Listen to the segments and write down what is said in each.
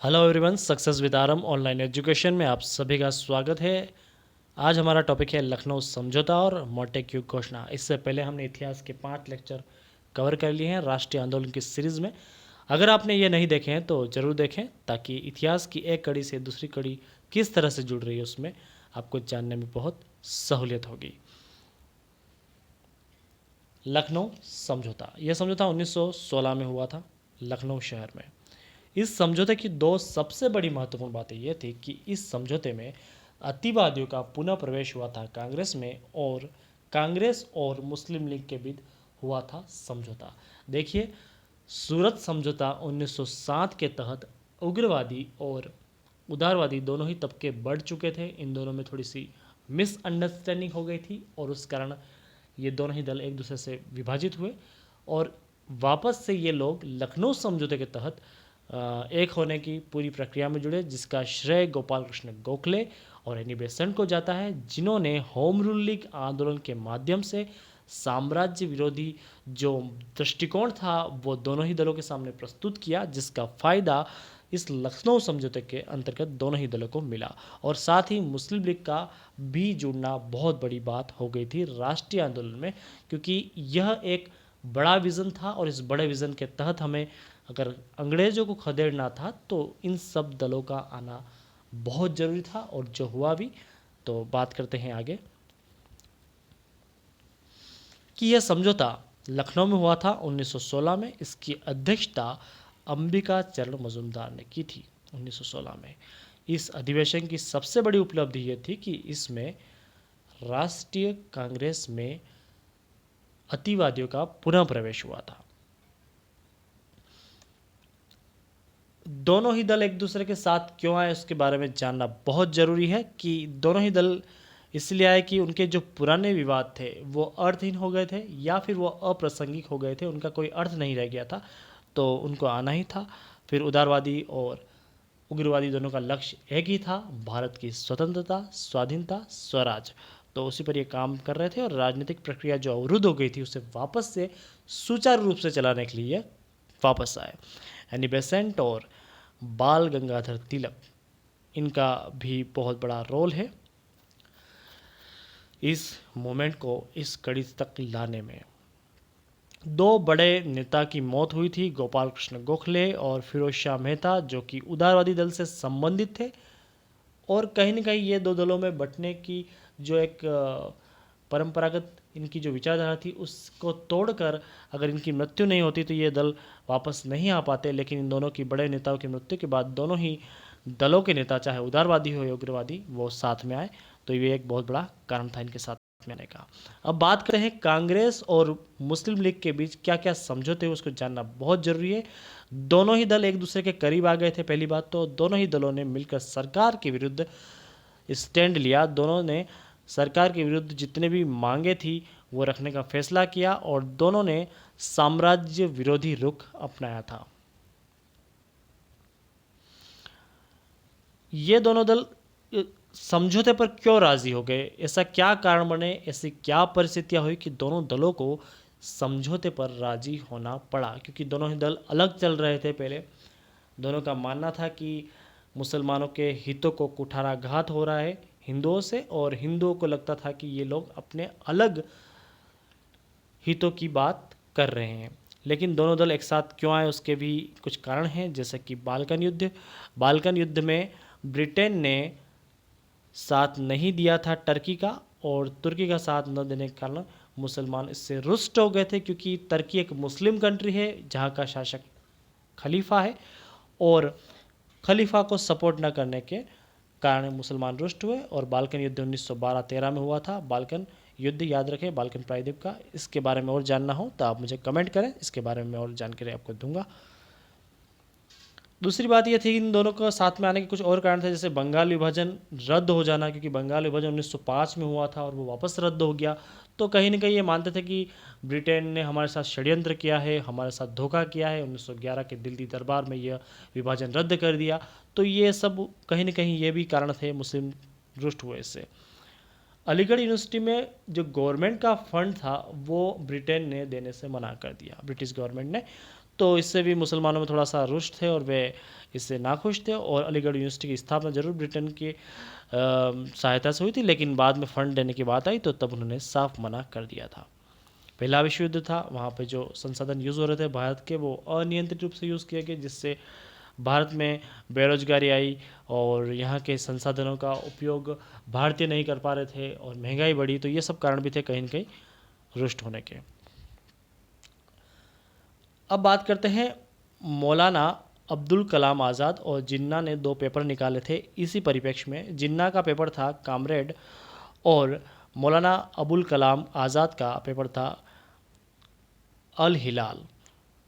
Hello everyone, success with Aaram online education में आप सभी का स्वागत है। आज हमारा टॉपिक है लखनऊ समझौता और मोंटेक्यू घोषणा। इससे पहले हमने इतिहास के 5 लेक्चर कवर कर लिए हैं राष्ट्रीय आंदोलन की सीरीज़ में। अगर आपने ये नहीं देखे हैं तो ज़रूर देखें, ताकि इतिहास की एक कड़ी से दूसरी कड़ी किस तरह से जुड़ रही है उसमें आपको जानने में बहुत सहूलियत होगी। लखनऊ समझौता, यह समझौता 1916 में हुआ था लखनऊ शहर में। इस समझौते की दो सबसे बड़ी महत्वपूर्ण बातें यह थी कि इस समझौते में अतिवादियों का पुनः प्रवेश हुआ था कांग्रेस और मुस्लिम लीग के बीच हुआ था समझौता। देखिए, सूरत समझौता 1907 के तहत उग्रवादी और उदारवादी दोनों ही तबके बढ़ चुके थे। इन दोनों में थोड़ी सी मिसअंडरस्टैंडिंग हो गई थी और उस कारण ये दोनों ही दल एक दूसरे से विभाजित हुए और वापस से ये लोग लखनऊ समझौते के तहत एक होने की पूरी प्रक्रिया में जुड़े, जिसका श्रेय गोपाल कृष्ण गोखले और एनी बेसेंट को जाता है, जिन्होंने होम रूल लीग आंदोलन के माध्यम से साम्राज्य विरोधी जो दृष्टिकोण था वो दोनों ही दलों के सामने प्रस्तुत किया, जिसका फ़ायदा इस लखनऊ समझौते के अंतर्गत दोनों ही दलों को मिला। और साथ ही मुस्लिम लीग का भी जुड़ना बहुत बड़ी बात हो गई थी राष्ट्रीय आंदोलन में, क्योंकि यह एक बड़ा विज़न था और इस बड़े विज़न के तहत हमें अगर अंग्रेज़ों को खदेड़ना था तो इन सब दलों का आना बहुत ज़रूरी था, और जो हुआ भी। तो बात करते हैं आगे कि यह समझौता लखनऊ में हुआ था 1916 में। इसकी अध्यक्षता अंबिका चरण मजूमदार ने की थी 1916 में। इस अधिवेशन की सबसे बड़ी उपलब्धि यह थी कि इसमें राष्ट्रीय कांग्रेस में अतिवादियों का पुनः प्रवेश हुआ था। दोनों ही दल एक दूसरे के साथ क्यों आए उसके बारे में जानना बहुत ज़रूरी है कि दोनों ही दल इसलिए आए कि उनके जो पुराने विवाद थे वो अर्थहीन हो गए थे या फिर वो अप्रासंगिक हो गए थे, उनका कोई अर्थ नहीं रह गया था, तो उनको आना ही था। फिर उदारवादी और उग्रवादी दोनों का लक्ष्य एक ही था, भारत की स्वतंत्रता, स्वाधीनता, स्वराज। तो उसी पर ये काम कर रहे थे और राजनीतिक प्रक्रिया जो अवरुद्ध हो गई थी उसे वापस से सुचारू रूप से चलाने के लिए वापस आए। एनी बेसेंट और बाल गंगाधर तिलक, इनका भी बहुत बड़ा रोल है इस मूवमेंट को इस कड़ी तक लाने में। दो बड़े नेता की मौत हुई थी, गोपाल कृष्ण गोखले और फिरोज शाह मेहता, जो कि उदारवादी दल से संबंधित थे। और कहीं ना कहीं ये दो दलों में बंटने की जो एक परंपरागत इनकी जो विचारधारा थी उसको तोड़कर अगर इनकी मृत्यु नहीं होती तो ये दल वापस नहीं आ पाते। लेकिन इन दोनों की बड़े नेताओं की मृत्यु के बाद दोनों ही दलों के नेता, चाहे उदारवादी हो या उग्रवादी, वो साथ में आए। तो ये एक बहुत बड़ा कारण था इनके साथ में आने का। अब बात करते हैं कांग्रेस और मुस्लिम लीग के बीच क्या क्या समझौते हुए, उसको जानना बहुत ज़रूरी है। दोनों ही दल एक दूसरे के करीब आ गए थे। पहली बात तो दोनों ही दलों ने मिलकर सरकार के विरुद्ध स्टैंड लिया। दोनों ने सरकार के विरुद्ध जितने भी मांगे थी वो रखने का फैसला किया और दोनों ने साम्राज्य विरोधी रुख अपनाया था। ये दोनों दल समझौते पर क्यों राजी हो गए, ऐसा क्या कारण बने, ऐसी क्या परिस्थितियां हुई कि दोनों दलों को समझौते पर राजी होना पड़ा? क्योंकि दोनों ही दल अलग चल रहे थे। पहले दोनों का मानना था कि मुसलमानों के हितों को कुठाराघात हो रहा है हिंदुओं से, और हिंदुओं को लगता था कि ये लोग अपने अलग हितों की बात कर रहे हैं। लेकिन दोनों दल एक साथ क्यों आए उसके भी कुछ कारण हैं, जैसे कि बाल्कन युद्ध में ब्रिटेन ने साथ नहीं दिया था टर्की का, और तुर्की का साथ न देने के कारण मुसलमान इससे रुष्ट हो गए थे, क्योंकि तुर्की एक मुस्लिम कंट्री है जहाँ का शासक खलीफा है, और खलीफा को सपोर्ट न करने के कारण मुसलमान रुष्ट हुए। और बाल्कन युद्ध 1912-13 में हुआ था। बाल्कन युद्ध याद रखें, बाल्कन प्रायद्वीप का। इसके बारे में और जानना हो तो आप मुझे कमेंट करें, इसके बारे में और जानकारी आपको दूंगा। दूसरी बात यह थी कि इन दोनों को साथ में आने के कुछ और कारण थे, जैसे बंगाल विभाजन रद्द हो जाना, क्योंकि बंगाल विभाजन 1905 में हुआ था और वो वापस रद्द हो गया। तो कहीं ना कहीं ये मानते थे कि ब्रिटेन ने हमारे साथ षड्यंत्र किया है, हमारे साथ धोखा किया है। 1911 के दिल्ली दरबार में यह विभाजन रद्द कर दिया। तो ये सब कहीं ना कहीं ये भी कारण थे मुस्लिम रुष्ट हुए इससे। अलीगढ़ यूनिवर्सिटी में जो गवर्नमेंट का फंड था वो ब्रिटेन ने देने से मना कर दिया, ब्रिटिश गवर्नमेंट ने। तो इससे भी मुसलमानों में थोड़ा सा रुष्ट थे और वे इससे नाखुश थे, और अलीगढ़ यूनिवर्सिटी की स्थापना जरूर ब्रिटेन की सहायता से हुई थी, लेकिन बाद में फंड देने की बात आई तो तब उन्होंने साफ मना कर दिया था। पहला विश्व युद्ध था, वहाँ पे जो संसाधन यूज़ हो रहे थे भारत के वो अनियंत्रित रूप से यूज़ किए गए, जिससे भारत में बेरोजगारी आई और यहाँ के संसाधनों का उपयोग भारतीय नहीं कर पा रहे थे और महंगाई बढ़ी। तो ये सब कारण भी थे कहीं न कहीं रुष्ट होने के। अब बात करते हैं मौलाना अब्दुल कलाम आज़ाद और जिन्ना ने 2 पेपर निकाले थे इसी परिप्रेक्ष्य में। जिन्ना का पेपर था कामरेड और मौलाना अबुल कलाम आज़ाद का पेपर था अल हिलाल।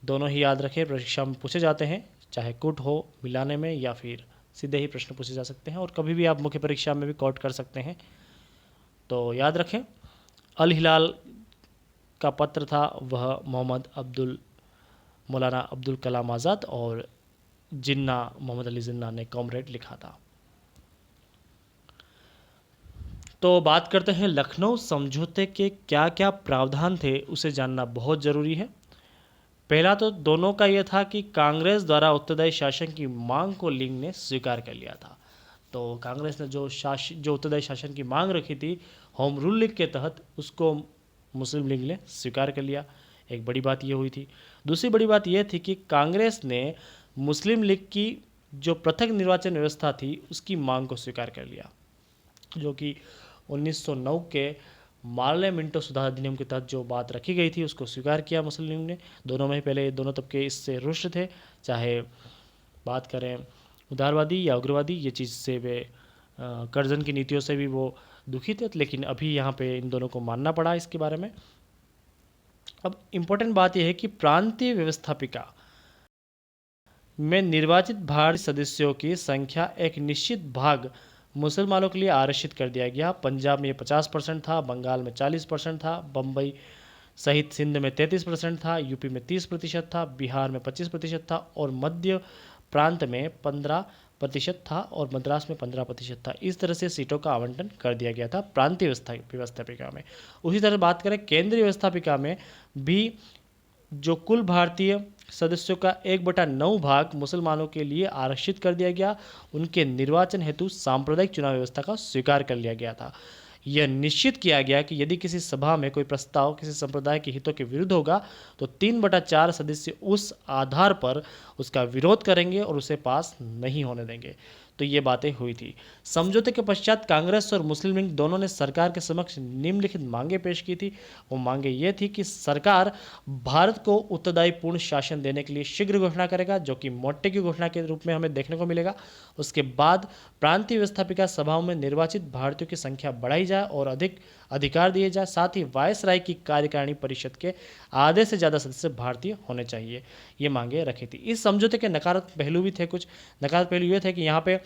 दोनों ही याद रखें, परीक्षा में पूछे जाते हैं, चाहे कुट हो मिलाने में या फिर सीधे ही प्रश्न पूछे जा सकते हैं, और कभी भी आप मुख्य परीक्षा में भी कोट कर सकते हैं। तो याद रखें, अल हिलाल का पत्र था वह मौलाना अब्दुल कलाम आज़ाद और जिन्ना मोहम्मद अली जिन्ना ने कॉमरेड लिखा था। तो बात करते हैं लखनऊ समझौते के क्या क्या प्रावधान थे, उसे जानना बहुत ज़रूरी है। पहला तो दोनों का यह था कि कांग्रेस द्वारा उत्तरदायी शासन की मांग को लीग ने स्वीकार कर लिया था। तो कांग्रेस ने जो उत्तरदायी शासन की मांग रखी थी होम रूल लीग के तहत, उसको मुस्लिम लीग ने स्वीकार कर लिया। एक बड़ी बात यह हुई थी। दूसरी बड़ी बात यह थी कि कांग्रेस ने मुस्लिम लीग की जो पृथक निर्वाचन व्यवस्था थी उसकी मांग को स्वीकार कर लिया, जो कि 1909 के मार्ले मिंटो सुधार अधिनियम के तहत जो बात रखी गई थी उसको स्वीकार किया मुस्लिम लीग ने। दोनों में पहले दोनों तबके इससे रुष्ट थे, चाहे बात करें उदारवादी या उग्रवादी, ये चीज़ से वे कर्जन की नीतियों से भी वो दुखी थे, लेकिन अभी यहाँ पे इन दोनों को मानना पड़ा इसके बारे में। अब इम्पोर्टेंट बात यह है कि प्रांतीय व्यवस्थापिका में निर्वाचित भारतीय सदस्यों की संख्या एक निश्चित भाग मुसलमानों के लिए आरक्षित कर दिया गया। पंजाब में 50% था, बंगाल में 40% था, बम्बई सहित सिंध में 33% था, यूपी में 30% था, बिहार में 25% था और मध्य प्रांत में 15% था और मद्रास में 15% था। इस तरह से सीटों का आवंटन कर दिया गया था प्रांतीय व्यवस्थापिका में। उसी तरह बात करें केंद्रीय व्यवस्थापिका में भी जो कुल भारतीय सदस्यों का 1/9 भाग मुसलमानों के लिए आरक्षित कर दिया गया। उनके निर्वाचन हेतु सांप्रदायिक चुनाव व्यवस्था का स्वीकार कर लिया गया था। यह निश्चित किया गया कि यदि किसी सभा में कोई प्रस्ताव किसी संप्रदाय के हितों के विरुद्ध होगा तो 3/4 सदस्य उस आधार पर उसका विरोध करेंगे और उसे पास नहीं होने देंगे। तो ये बातें हुई थी। समझौते के पश्चात कांग्रेस और मुस्लिम लीग दोनों ने सरकार के समक्ष निम्नलिखित मांगे पेश की थी। वो मांगे ये थी कि सरकार भारत को उत्तरदायी पूर्ण शासन देने के लिए शीघ्र घोषणा करेगा, जो कि मोंटे की घोषणा के रूप में हमें देखने को मिलेगा। उसके बाद प्रांतीय व्यवस्थापिका सभाओं में निर्वाचित भारतीयों की संख्या बढ़ाई जाए और अधिक अधिकार दिए जाए। साथ ही वायसराय की कार्यकारिणी परिषद के आधे से ज़्यादा सदस्य भारतीय होने चाहिए। ये मांगे रखी थी। इस समझौते के नकारात्मक पहलू भी थे। कुछ नकारात्मक पहलू ये थे कि यहाँ पे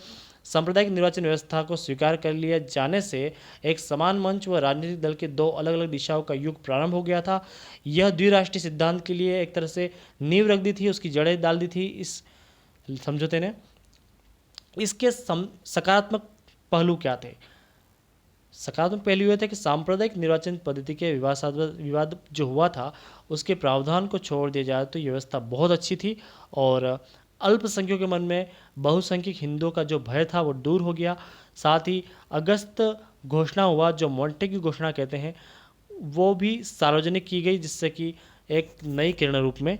सांप्रदायिक निर्वाचन व्यवस्था को स्वीकार कर लिया जाने से एक समान मंच व राजनीतिक दल के 2 अलग अलग दिशाओं का युग प्रारंभ हो गया था। यह द्विराष्ट्रीय सिद्धांत के लिए एक तरह से नींव रख दी थी, उसकी जड़ें डाल दी थी इस समझौते ने। इसके सकारात्मक पहलू क्या थे? सकारात्मक पहलू यह था कि सांप्रदायिक निर्वाचन पद्धति के विवाद जो हुआ था उसके प्रावधान को छोड़ दिया जाए तो ये व्यवस्था बहुत अच्छी थी और अल्पसंख्यकों के मन में बहुसंख्यक हिंदुओं का जो भय था वो दूर हो गया। साथ ही अगस्त घोषणा हुआ, जो मोंटे की घोषणा कहते हैं, वो भी सार्वजनिक की गई, जिससे कि एक नई किरण रूप में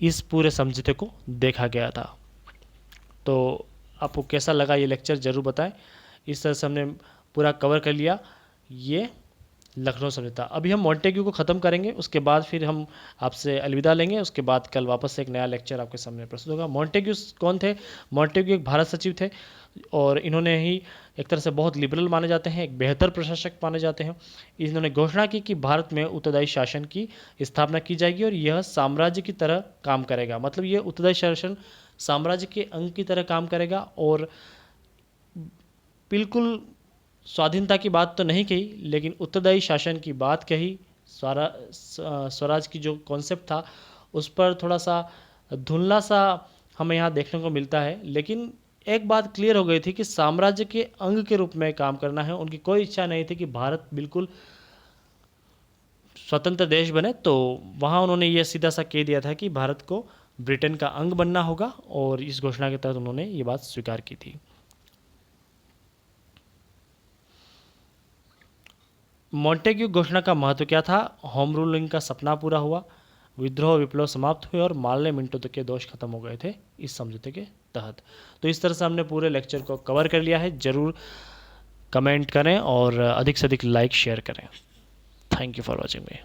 इस पूरे समझौते को देखा गया था। तो आपको कैसा लगा ये लेक्चर ज़रूर बताएं। इस तरह से हमने पूरा कवर कर लिया ये लखनऊ समझौता। अभी हम मोंटेग्यू को ख़त्म करेंगे, उसके बाद फिर हम आपसे अलविदा लेंगे। उसके बाद कल वापस से एक नया लेक्चर आपके सामने प्रस्तुत होगा। मोंटेग्यू कौन थे? मोंटेग्यू एक भारत सचिव थे और इन्होंने ही एक तरह से बहुत लिबरल माने जाते हैं, एक बेहतर प्रशासक माने जाते हैं। इन्होंने घोषणा की कि भारत में उत्तरदायी शासन की स्थापना की जाएगी और यह साम्राज्य की तरह काम करेगा। मतलब ये उत्तरदायी शासन साम्राज्य के अंग की तरह काम करेगा और बिल्कुल स्वाधीनता की बात तो नहीं कही, लेकिन उत्तरदायी शासन की बात कही। स्वराज की जो कॉन्सेप्ट था उस पर थोड़ा सा धुंधला सा हमें यहाँ देखने को मिलता है, लेकिन एक बात क्लियर हो गई थी कि साम्राज्य के अंग के रूप में काम करना है। उनकी कोई इच्छा नहीं थी कि भारत बिल्कुल स्वतंत्र देश बने तो वहाँ उन्होंने ये सीधा सा कह दिया था कि भारत को ब्रिटेन का अंग बनना होगा, और इस घोषणा के तहत उन्होंने ये बात स्वीकार की थी। मॉन्टेग्यू घोषणा का महत्व क्या था? होम रूलिंग का सपना पूरा हुआ, विद्रोह विप्लव समाप्त हुए और मालने मिंटो तक के दोष खत्म हो गए थे इस समझौते के तहत। तो इस तरह से हमने पूरे लेक्चर को कवर कर लिया है। ज़रूर कमेंट करें और अधिक से अधिक लाइक शेयर करें। Thank you for watching me.